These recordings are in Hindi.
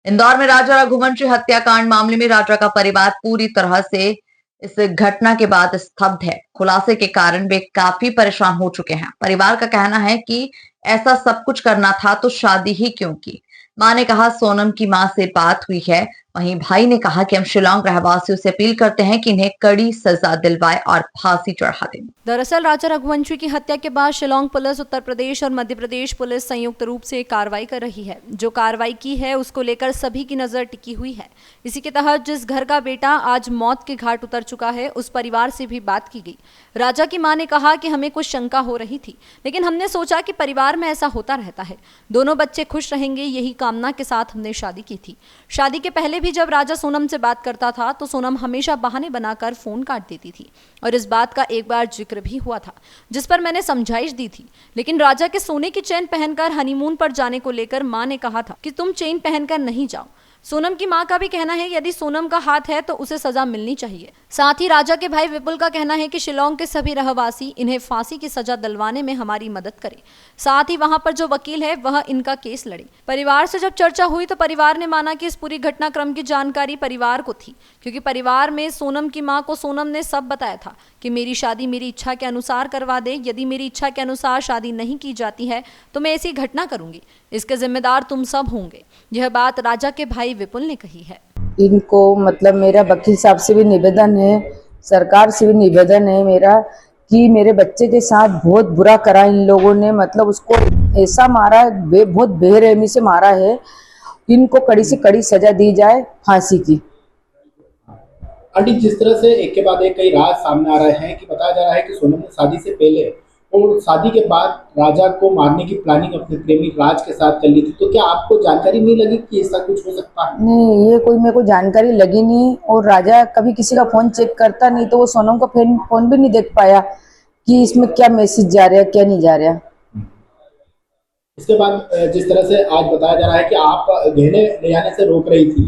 इंदौर में राजा रघुवंशी हत्याकांड मामले में राजा का परिवार पूरी तरह से इस घटना के बाद स्तब्ध है। खुलासे के कारण वे काफी परेशान हो चुके हैं। परिवार का कहना है कि ऐसा सब कुछ करना था तो शादी ही क्यों की। मां ने कहा सोनम की मां से बात हुई है। वहीं भाई ने कहा कि हम शिलांग रहवासियों से अपील करते हैं कि इन्हें कड़ी सजा दिलवाए और फांसी चढ़ा दें। दरअसल राजा रघुवंशी की हत्या के बाद शिलांग पुलिस, उत्तर प्रदेश और मध्य प्रदेश पुलिस संयुक्त रूप से कार्रवाई कर रही है। जो कार्रवाई की है उसको लेकर सभी की नजर टिकी हुई है। इसी के तहत जिस घर का बेटा आज मौत के घाट उतर चुका है, उस परिवार से भी बात की गई। राजा की मां ने कहा कि हमें कुछ शंका हो रही थी, लेकिन हमने सोचा कि परिवार में ऐसा होता रहता है, दोनों बच्चे खुश रहेंगे, यही कामना के साथ हमने शादी की थी। शादी के पहले भी जब राजा सोनम से बात करता था तो सोनम हमेशा बहाने बनाकर फोन काट देती थी और इस बात का एक बार जिक्र भी हुआ था, जिस पर मैंने समझाइश दी थी। लेकिन राजा के सोने की चेन पहनकर हनीमून पर जाने को लेकर मां ने कहा था कि तुम चेन पहनकर नहीं जाओ। सोनम की मां का भी कहना है यदि सोनम का हाथ है तो उसे सजा मिलनी चाहिए। साथ ही राजा के भाई विपुल का कहना है कि शिलांग के सभी रहवासी इन्हें फांसी की सजा दिलवाने में हमारी मदद करें। साथ ही वहां पर जो वकील है वह इनका केस लड़े। परिवार से जब चर्चा हुई तो परिवार ने माना कि इस पूरी घटनाक्रम की जानकारी परिवार को थी, क्योंकि परिवार में सोनम की मां को सोनम ने सब बताया था कि मेरी शादी मेरी इच्छा के अनुसार करवा दे। यदि मेरी इच्छा के अनुसार शादी नहीं की जाती है तो मैं ऐसी घटना करूंगी, इसके जिम्मेदार तुम सब होंगे। यह बात राजा के भाई विपुल ने कही है। इनको मतलब मेरा वकील साहब से भी निवेदन है, सरकार से भी निवेदन है मेरा कि मेरे बच्चे के साथ बहुत बुरा करा इन लोगों ने। मतलब उसको ऐसा मारा, बहुत बेरहमी से मारा है। इनको कड़ी से कड़ी सजा दी जाए, फांसी की। आंटी, जिस तरह से एक के बाद एक कई राज सामने आ रहे हैं कि बताया जा रहा है कि सोनम ने शादी से पहले और शादी के बाद राजा को मारने की प्लानिंग अपने प्रेमी राज के साथ कर ली थी, तो क्या आपको जानकारी नहीं लगी कि ऐसा कुछ हो सकता है? नहीं, ये कोई मेरे को जानकारी लगी नहीं। और राजा कभी किसी का फोन चेक करता नहीं, तो वो सोनम का फोन भी नहीं देख पाया कि इसमें क्या मैसेज जा रहा है क्या नहीं जा रहा। इसके बाद जिस तरह से आज बताया जा रहा है कि आप गहने ले आने से रोक रही थी,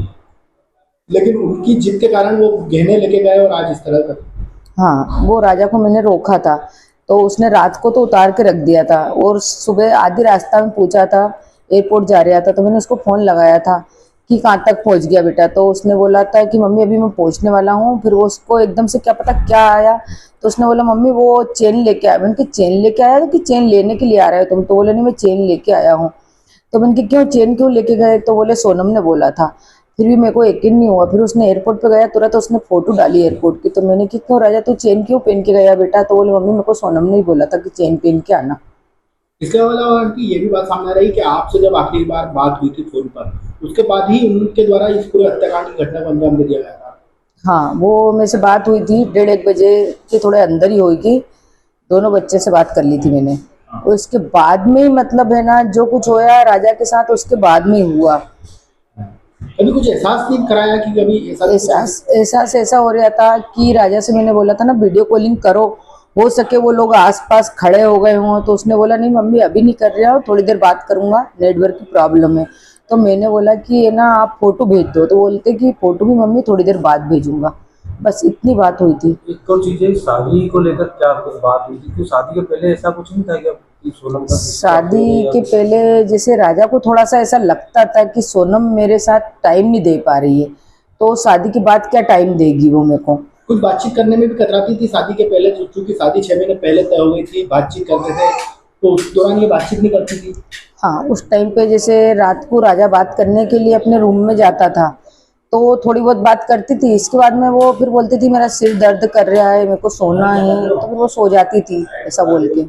लेकिन उनकी जिद के कारण वो गहने लेके गए और आज इस तरह का। हाँ, वो राजा को मैंने रोका था तो उसने रात को तो उतार के रख दिया था और सुबह आधी रास्ता में पूछा था, एयरपोर्ट जा रहा था, तो मैंने उसको फ़ोन लगाया था कि कहाँ तक पहुँच गया बेटा। तो उसने बोला था कि मम्मी अभी मैं पहुँचने वाला हूँ। फिर वो उसको एकदम से क्या पता क्या आया, तो उसने बोला मम्मी वो चेन लेके आया। मैंने कहा चेन लेके आया, तो कि चेन लेने के लिए आ रहे हो तुम? तो बोले नहीं मैं चेन लेके आया हूँ। तो मैंने कहा क्यों, चेन क्यों लेके गए? तो बोले सोनम ने बोला था। फिर भी मेरे को यकीन नहीं हुआ। फिर उसने एयरपोर्ट पे गया, तुरंत उसने फोटो डाली एयरपोर्ट की। तो मैंने कि क्यों राजा तू चेन क्यों पहन के गया बेटा? तो बोले मम्मी मेरे को सोनम ने ही बोला था कि चेन पहन के आना। इसके अलावा आंटी ये भी बात सामने आ रही कि आपसे जब आखिरी बार बात हुई थी फोन पर, उसके बाद ही उनके द्वारा इस पूरे हत्याकांड की घटना को अंजाम दे दिया गया था। हाँ, वो मेरे से बात हुई थी 1:30 बजे के थोड़े अंदर ही होगी। दोनों बच्चे से बात कर ली थी मैंने। और उसके बाद में मतलब है ना, जो कुछ होया राजा के साथ उसके बाद में हुआ। कभी कुछ एहसास नहीं कराया कि कभी एहसास ऐसा हो रहा था कि राजा से मैंने बोला था ना वीडियो कॉलिंग करो, हो सके वो लोग आसपास खड़े हो गए हों। तो उसने बोला नहीं मम्मी अभी नहीं कर रहा, थोड़ी देर बात करूंगा, नेटवर्क की प्रॉब्लम है। तो मैंने बोला कि ये ना आप फोटो भेज दो, तो बोलते कि फोटो भी मम्मी थोड़ी देर बाद भेजूंगा। बस इतनी बात हुई थी। एक तो चीजें शादी को लेकर क्या कुछ बात हुई थी? तो शादी के पहले ऐसा कुछ नहीं था कि सोनम का शादी के पहले जैसे राजा को थोड़ा सा ऐसा लगता था कि सोनम मेरे साथ टाइम नहीं दे पा रही है, तो शादी के बाद क्या टाइम देगी वो मेरे को। कुछ बातचीत करने में भी कतराती थी शादी के पहले, क्योंकि शादी 6 महीने पहले तय हो गई थी, बातचीत करते थे, तो उस दौरान ये बातचीत नहीं करती थी। हाँ, उस टाइम पे जैसे रात को राजा बात करने के लिए अपने रूम में जाता था तो थोड़ी बहुत बात करती थी। इसके बाद में वो फिर बोलती थी मेरा सिर दर्द कर रहा है, मेरे को सोना है, तो फिर वो सो जाती थी ऐसा बोल के।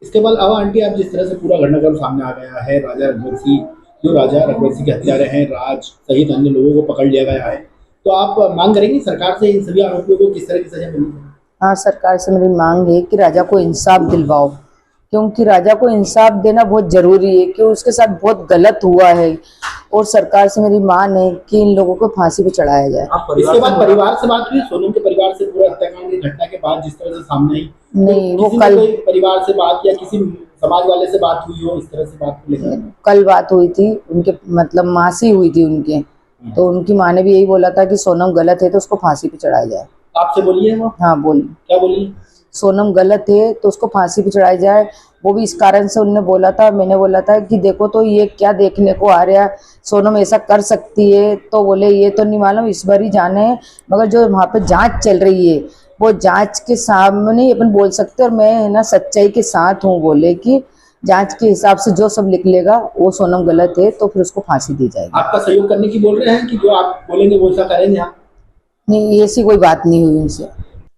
इसके बाद अब आंटी आप जिस तरह से पूरा घटनाक्रम सामने आ गया है, राजा रघुवंशी के हत्यारे हैं राज सहित अन्य लोगों को पकड़ लिया गया है, तो आप मांग करेंगी सरकार से इन सभी आरोपियों को किस तरह की सजा मिलनी चाहिए? हाँ, सरकार से मेरी मांग है कि राजा को इंसाफ दिलवाओ, क्योंकि राजा को इंसाफ देना बहुत जरूरी है कि उसके साथ बहुत गलत हुआ है। और सरकार से मेरी मांग है कि इन लोगों को फांसी पे चढ़ाया जाए। इसके बाद परिवार से बात हुई सोनम के परिवार से पूरा हत्याकांड की घटना के बाद जिस तरह से सामने आई? नहीं, वो कल परिवार से बात या किसी समाज वाले से बात हुई हो इस तरह से बात को लेकर? कल बात हुई थी उनके, मतलब माँ से हुई थी उनके। तो उनकी माँ ने भी यही बोला था कि सोनम गलत है तो उसको फांसी पे चढ़ाया जाए। आपसे बोलिए वो? हाँ बोली। क्या बोली? सोनम गलत है तो उसको फांसी पे चढ़ाया जाए। वो भी इस कारण से उनने बोला था। मैंने बोला था कि देखो तो ये क्या देखने को आ रहा है, सोनम ऐसा कर सकती है? तो बोले ये तो नहीं मालूम, इस बार ही जाने हैं, मगर जो वहाँ पे जांच चल रही है वो जांच के सामने ही अपन बोल सकते हैं, और मैं है ना सच्चाई के साथ हूँ। बोले कि जांच के हिसाब से जो सब निकलेगा वो सोनम गलत है तो फिर उसको फांसी दी जाएगी। आपका सहयोग करने की बोल रहे हैं कि जो आप बोलेंगे वो ऐसा करेंगे आप? नहीं, ऐसी कोई बात नहीं हुई उनसे।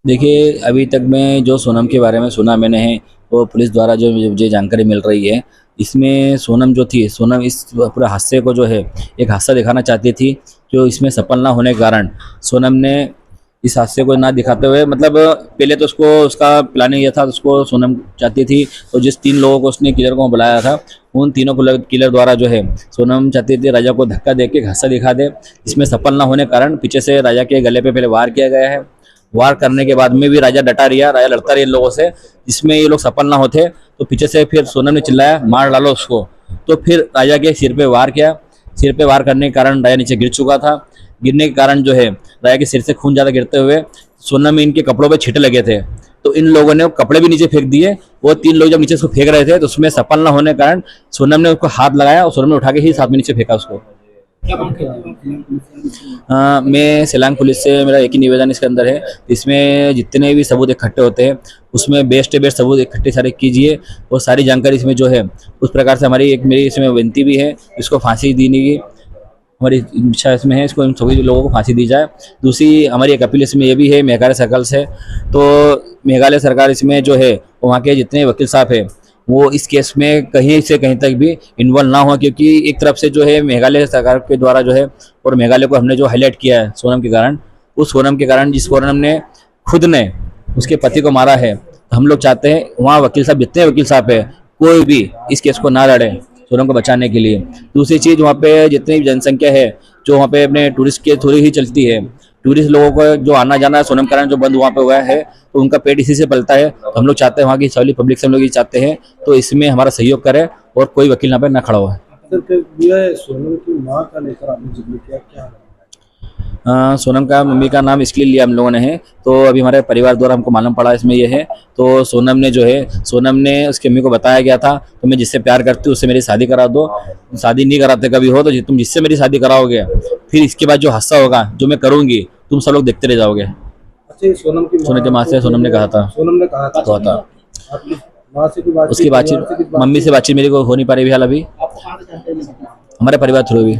देखिए, अभी तक मैं जो सोनम के बारे में सुना मैंने है, वो पुलिस द्वारा जो मुझे जानकारी मिल रही है, इसमें सोनम जो थी, सोनम इस पूरे हादसे को जो है एक हादसा दिखाना चाहती थी, जो इसमें सफल ना होने के कारण सोनम ने इस हादसे को ना दिखाते हुए, मतलब पहले तो उसका प्लानिंग ये था, उसको सोनम चाहती थी, तो जिस 3 लोगों को उसने किलर को बुलाया था, उन तीनों किलर द्वारा जो है सोनम चाहती थी राजा को धक्का दे के हादसा दिखा दे। इसमें सफल ना होने के कारण पीछे से राजा के गले पे पहले वार किया गया है। वार करने के बाद में भी राजा डटा रहा, राजा लड़ता रहा इन लोगों से। इसमें ये लोग सफल ना होते तो पीछे से फिर सोनम ने चिल्लाया मार डालो उसको, तो फिर राजा के सिर पे वार किया। सिर पे वार करने के कारण राजा नीचे गिर चुका था। गिरने के कारण जो है राजा के सिर से खून ज़्यादा गिरते हुए सोनम में इनके कपड़ों पे छींटे लगे थे, तो इन लोगों ने कपड़े भी नीचे फेंक दिए। वो 3 लोग जब नीचे उसको फेंक रहे थे तो उसमें सफल ना होने के कारण सोनम ने उसको हाथ लगाया और सोनम ने उठा के ही साथ में नीचे फेंका उसको। मैं सिलांग पुलिस से मेरा एक ही निवेदन इसके अंदर है, इसमें जितने भी सबूत इकट्ठे होते हैं उसमें बेस्ट सबूत इकट्ठे सारे कीजिए, और सारी जानकारी इसमें जो है उस प्रकार से मेरी इसमें विनती भी है, इसको फांसी देने की हमारी इच्छा इसमें है, इसको इन सभी लोगों को फांसी दी जाए। दूसरी हमारी एक अपील इसमें ये भी है मेघालय सर्कल से, तो मेघालय सरकार इसमें जो है वहाँ के जितने वकील साहब है वो इस केस में कहीं से कहीं तक भी इन्वॉल्व ना हो, क्योंकि एक तरफ से जो है मेघालय सरकार के द्वारा जो है, और मेघालय को हमने जो हाईलाइट किया है सोनम के कारण, उस सोनम के कारण जिस सोनम ने खुद ने उसके पति को मारा है, तो हम लोग चाहते हैं वहाँ वकील साहब जितने वकील साहब है कोई भी इस केस को ना लड़े सोनम को बचाने के लिए। दूसरी चीज़, वहाँ पे जितनी भी जनसंख्या है जो वहाँ पे अपने टूरिस्ट के थ्रू ही चलती है, टूरिस्ट लोगों को जो आना जाना सोनम के कारण जो बंद वहाँ पे हुआ है, तो उनका पेट इसी से पलता है। तो हम लोग चाहते हैं वहाँ की सभी पब्लिक से हम लोग ये चाहते हैं, तो इसमें हमारा सहयोग करे और कोई वकील यहाँ पे ना खड़ा हुआ है। सोनम की माँ का लेकर आपने जिक्र किया, क्या सोनम का मम्मी का नाम इसलिए लिया हम लोगों ने है, तो अभी हमारे परिवार द्वारा हमको मालूम पड़ा इसमें ये है, तो सोनम ने जो है, सोनम ने उसकी मम्मी को बताया गया था तो मैं जिससे प्यार करती हूँ उससे मेरी शादी करा दो, शादी नहीं कराते कभी हो तो तुम जिससे मेरी शादी कराओगे फिर इसके बाद जो हादसा होगा जो मैं करूँगी तुम सब लोग देखते रह जाओगे। अच्छा, सोनम की माँ से सोनम ने कहा था उसकी बातचीत मम्मी से बातचीत मेरी को हो नहीं पा रही फिलहाल, अभी हमारे परिवार थ्रू भी।